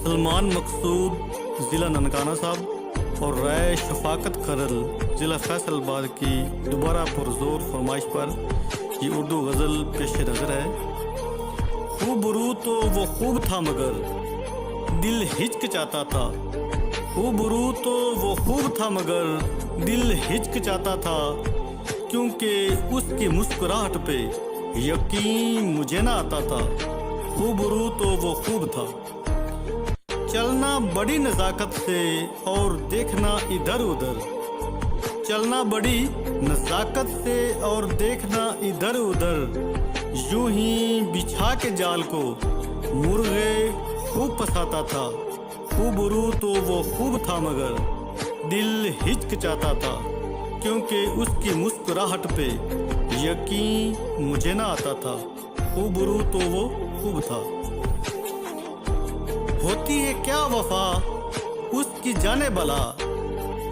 सलमान मकसूद ज़िला ननकाना साहब और राय शफाकत खरल ज़िला फैसलाबाद की दोबारा पुरजोर फरमाइश पर ये उर्दू गज़ल पेश नज़र है। खूबरू तो वो खूब था मगर दिल हिचकिचाता था। खूबरू तो वो खूब था मगर दिल हिचकिचाता था, क्योंकि उसकी मुस्कुराहट पे यकीन मुझे ना आता था। खूबरू तो वो खूब था। चलना बड़ी नज़ाकत से और देखना इधर उधर। चलना बड़ी नज़ाकत से और देखना इधर उधर। यूं ही बिछा के जाल को मुर्गे खूब फंसाता था। खूबरू तो वो खूब था मगर दिल हिचकिचाता था, क्योंकि उसकी मुस्कुराहट पे यकीन मुझे ना आता था। खूबरू तो वो खूब था। होती है क्या वफा उसकी जाने बला।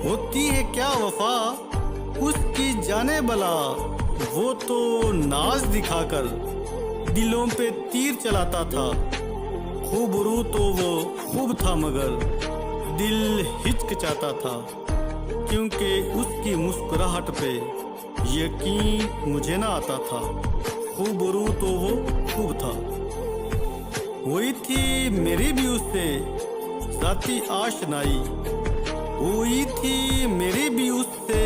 होती है क्या वफा उसकी जाने बला। वो तो नाज दिखाकर दिलों पे तीर चलाता था। खूबरू तो वो खूब था मगर दिल हिचकिचाता था, क्योंकि उसकी मुस्कुराहट पे यकीन मुझे ना आता था। खूबरू तो वो खूब था। हुई थी मेरी भी उससे ज़ाती आशनाई। हुई थी मेरी भी उससे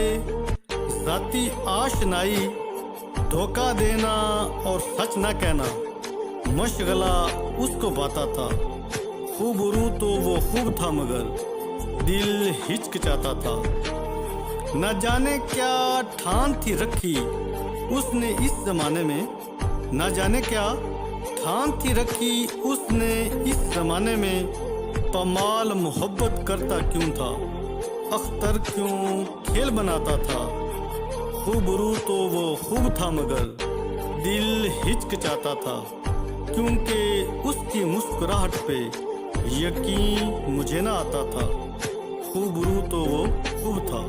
ज़ाती आशनाई। धोखा देना और सच ना कहना मशगला उसको बाता था। खूबरू तो वो खूब था मगर दिल हिचकिचाता था। न जाने क्या ठान थी रखी उसने इस ज़माने में। न जाने क्या ठान थी रखी उसने इस ज़माने में। पमाल मोहब्बत करता क्यों था, अख्तर क्यों खेल बनाता था। खूबरू तो वो खूब था मगर दिल हिचकिचाता था, क्योंकि उसकी मुस्कुराहट पे यकीन मुझे ना आता था। खूबरू तो वो खूब था।